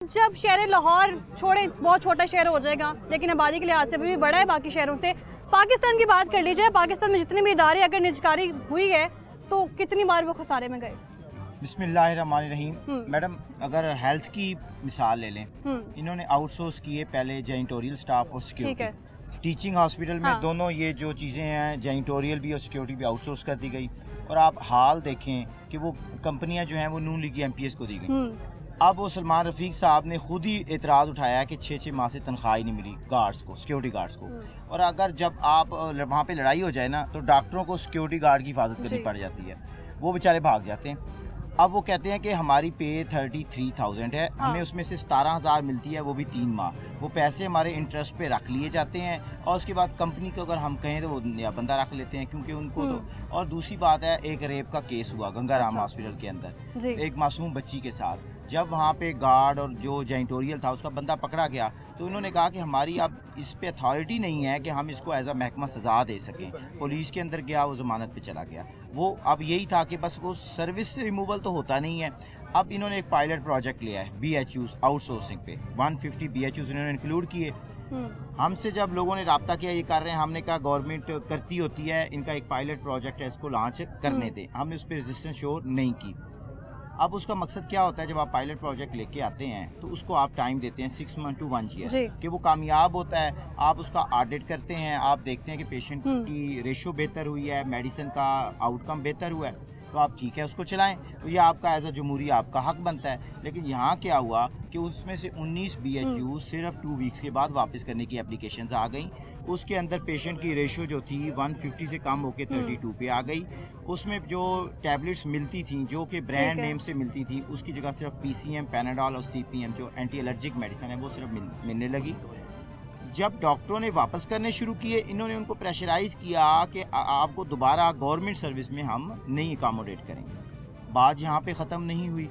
जब शहर लाहौर छोड़े बहुत छोटा शहर हो जाएगा, लेकिन आबादी के लिहाज से भी बड़ा है बाकी शहरों से। पाकिस्तान की बात कर ली जाए, पाकिस्तान में जितने भी इदारे अगर निजकारी हुई है तो कितनी बार वो खसारे में गए। बिस्मिल्लाहिर्रहमानिर्रहीम। मैडम अगर हेल्थ की मिसाल ले लें, इन्होंने आउटसोर्स किए पहले जेनिटोरियल स्टाफ और सिक्योरिटी। टीचिंग हॉस्पिटल में दोनों ये जो चीज़ें हैं, जेनिटोरियल भी और सिक्योरिटी भी आउटसोर्स कर दी गई। और आप हाल देखें कि वो कंपनियां जो हैं वो नून लीग MPS को दी गई। अब वो सलमान रफ़ीक साहब ने खुद ही एतराज़ उठाया कि 6-6 माह से तनख्वाह ही नहीं मिली गार्ड्स को, सिक्योरिटी गार्ड्स को। और अगर जब आप वहाँ पे लड़ाई हो जाए ना तो डॉक्टरों को सिक्योरिटी गार्ड की हिफाजत करनी पड़ जाती है, वो बेचारे भाग जाते हैं। अब वो कहते हैं कि हमारी पे 33,000 है, हमें उसमें से 17,000 मिलती है, वो भी 3 माह। वो पैसे हमारे इंटरेस्ट पे रख लिए जाते हैं और उसके बाद कंपनी को अगर हम कहें तो वो नया बंदा रख लेते हैं, क्योंकि उनको तो। और दूसरी बात है, एक रेप का केस हुआ गंगाराम हॉस्पिटल के अंदर एक मासूम बच्ची के साथ। जब वहाँ पे गार्ड और जो जेनिटोरियल था उसका बंदा पकड़ा गया तो उन्होंने कहा कि हमारी अब इस पे अथॉरिटी नहीं है कि हम इसको एज अ महकमा सज़ा दे सकें। पुलिस के अंदर गया, वो ज़मानत पे चला गया। वो अब यही था कि बस वो सर्विस से रिमूवल तो होता नहीं है। अब इन्होंने एक पायलट प्रोजेक्ट लिया है BHUs आउटसोर्सिंग पे, 150 BHUs इन्होंने इंक्लूड किए। हमसे जब लोगों ने रब्ता किया ये कर रहे हैं, हमने कहा गवर्नमेंट करती होती है, इनका एक पायलट प्रोजेक्ट है, इसको लॉन्च करने दें। हमने उस पर रेजिस्टेंस शो नहीं की। अब उसका मकसद क्या होता है, जब आप पायलट प्रोजेक्ट लेके आते हैं तो उसको आप टाइम देते हैं 6 मंथ टू 1 ईयर कि वो कामयाब होता है। आप उसका ऑडिट करते हैं, आप देखते हैं कि पेशेंट की रेशो बेहतर हुई है, मेडिसिन का आउटकम बेहतर हुआ है, तो आप ठीक है उसको चलाएं। तो ये आपका एज अ जमहूरी आपका हक बनता है। लेकिन यहाँ क्या हुआ कि उसमें से 19 BHU सिर्फ 2 वीक्स के बाद वापस करने की एप्लीकेशंस आ गई। उसके अंदर पेशेंट की रेशो जो थी 150 से कम होकर 32 पे आ गई। उसमें जो टैबलेट्स मिलती थी जो कि ब्रांड नेम से मिलती थी, उसकी जगह सिर्फ PCM, पैनाडॉल और CPM जो एंटी एलर्जिक मेडिसिन है वो सिर्फ मिलने लगी। जब डॉक्टरों ने वापस करने शुरू किए, इन्होंने उनको प्रेशराइज किया कि आपको दोबारा गवर्नमेंट सर्विस में हम नहीं अकोमोडेट करेंगे। बात यहाँ पे ख़त्म नहीं हुई।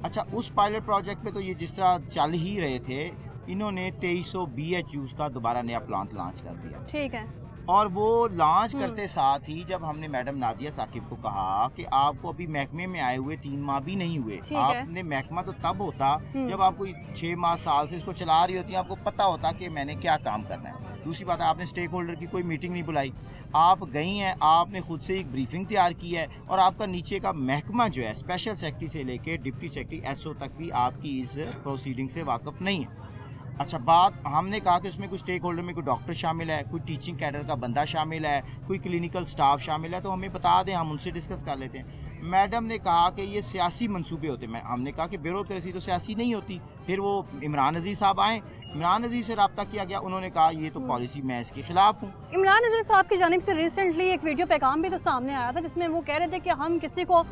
अच्छा, उस पायलट प्रोजेक्ट पे तो ये जिस तरह चल ही रहे थे, इन्होंने 2300 BHUs का दोबारा नया प्लांट लॉन्च कर दिया। ठीक है। और वो लॉन्च करते साथ ही जब हमने मैडम नादिया साकिब को कहा कि आपको अभी महकमे में आए हुए 3 माह भी नहीं हुए, आपने महकमा तो तब होता जब आप कोई 6 माह साल से इसको चला रही होती, आपको पता होता कि मैंने क्या काम करना है। दूसरी बात है, आपने स्टेक होल्डर की कोई मीटिंग नहीं बुलाई, आप गई हैं, आपने खुद से एक ब्रीफिंग तैयार की है और आपका नीचे का महकमा जो है स्पेशल सेक्रेटरी से लेके डिप्टी सेक्रेटरी SO तक भी आपकी इस प्रोसीडिंग से वाकफ नहीं है। अच्छा, बात हमने कहा कि उसमें कुछ स्टेक होल्डर में कोई डॉक्टर शामिल है, कोई टीचिंग कैडर का बंदा शामिल है, कोई क्लिनिकल स्टाफ शामिल है, तो हमें बता दें, हम उनसे डिस्कस कर लेते हैं। मैडम ने कहा कि ये सियासी मंसूबे होते हैं। हमने कहा कि ब्यूरोक्रेसी तो सियासी नहीं होती। फिर वो इमरान अजीज़ साहब आए, इमरान अजीज़ से रब्ता किया गया, उन्होंने कहा ये तो पॉलिसी मैं इसके खिलाफ हूँ। इमरान अजीज़ साहब की जानिब से रिसेंटली एक वीडियो पैगाम भी तो सामने आया था जिसमें वो कह रहे थे कि हम किसी को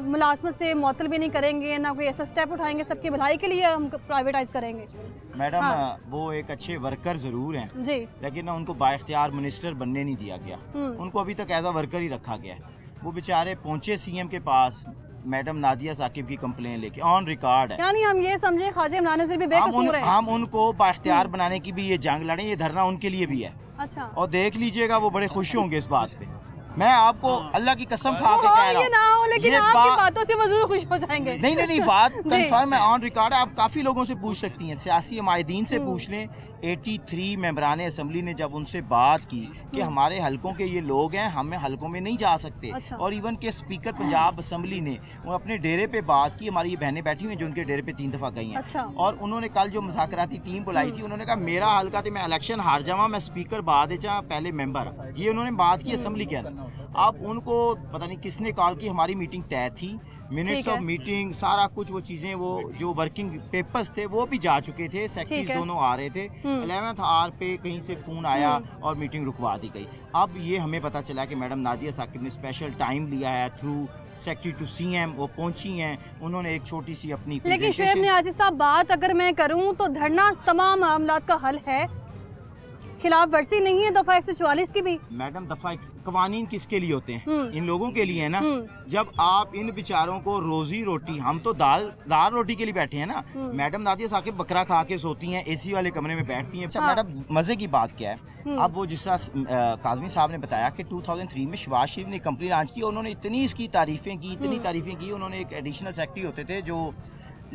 मुलाजमत से मुअत्तल भी नहीं करेंगे, ना कोई ऐसा स्टेप उठाएंगे, सबकी भलाई के लिए हम प्राइवेटाइज करेंगे। मैडम वो एक अच्छे वर्कर जरूर हैं जी, लेकिन ना उनको बाइख्तियार मिनिस्टर बनने नहीं दिया गया। उनको अभी तक एज अ वर्कर ही रखा गया है। वो बेचारे पहुंचे CM के पास मैडम नादिया साकिब की कंप्लेन लेके, ऑन रिकॉर्ड है। यानी हम ये समझे ख्वाजा इमरान अजीज़ भी बेकसूर हैं। हम उनको बाइख्तियार बनाने की भी ये जंग लड़े, ये धरना उनके लिए भी है। अच्छा, और देख लीजिएगा वो बड़े खुश होंगे इस बात पे। मैं आपको अल्लाह की कसम खा के कह रहा हूँ, लेकिन आपकी बातों से वो जरूर खुश हो जाएंगे। नहीं बात कंफर्म है, ऑन रिकॉर्ड है। आप काफ़ी लोगों से पूछ सकती हैं, सियासी हमायदीन से पूछ लें। 83 मेंबरान असम्बली ने जब उनसे बात की कि हमारे हलकों के ये लोग हैं, हमें हलकों में नहीं जा सकते। अच्छा। और इवन के स्पीकर पंजाब असम्बली ने वो अपने डेरे पे बात की, हमारी ये बहनें बैठी हुई हैं जो उनके डेरे पे 3 दफ़ा गई हैं। अच्छा। और उन्होंने कल जो मुज़ाकराती टीम बुलाई थी, उन्होंने कहा मेरा हल्का तो मैं इलेक्शन हार जावा, मैं स्पीकर बाद पहले मेंबर, ये उन्होंने बात की असम्बली के अंदर। अब उनको पता नहीं किसने कॉल की, हमारी मीटिंग तय थी, मिनट्स ऑफ मीटिंग सारा कुछ, वो चीज़ें, वो जो वर्किंग पेपर्स थे वो भी जा चुके थे, सेक्रेटरीज दोनों आ रहे थे। 11th आवर पे कहीं से फ़ोन आया और मीटिंग रुकवा दी गई। अब ये हमें पता चला कि मैडम नादिया साकिब ने स्पेशल टाइम लिया है थ्रू सेक्रेटरी टू CM, वो पहुंची हैं, उन्होंने एक छोटी सी अपनी। लेकिन शुएब नियाज़ी साहब, बात अगर मैं करूँ तो धरना तमाम मामलात का हल है, खिलाफ वर्जी नहीं है दफा 144 की भी। मैडम दफा कवानीन किसके लिए होते हैं? इन लोगों के लिए है ना। जब आप इन बेचारों को रोजी रोटी, हम तो दाल रोटी के लिए बैठे हैं ना। मैडम नादिया साकिब बकरा खा के सोती हैं, AC वाले कमरे में बैठती हैं। अच्छा मैडम, मजे की बात क्या है, अब वो जिस तरह काज़मी साहब ने बताया कि 2003 में शहबाज शरीफ ने कंपनी लॉन्च की, उन्होंने इतनी इसकी तारीफें की, उन्होंने एक एडिशनल सेक्रेटरी होते थे जो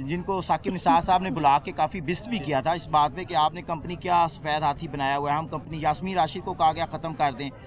جن کو ثاقب نثار صاحب نے بلا کے کافی بست بھی کیا تھا اس بات پہ کہ آپ نے کمپنی کیا سفید ہاتھی بنایا ہوا ہے. ہم کمپنی یاسمین راشد کو کہا گیا ختم کر دیں.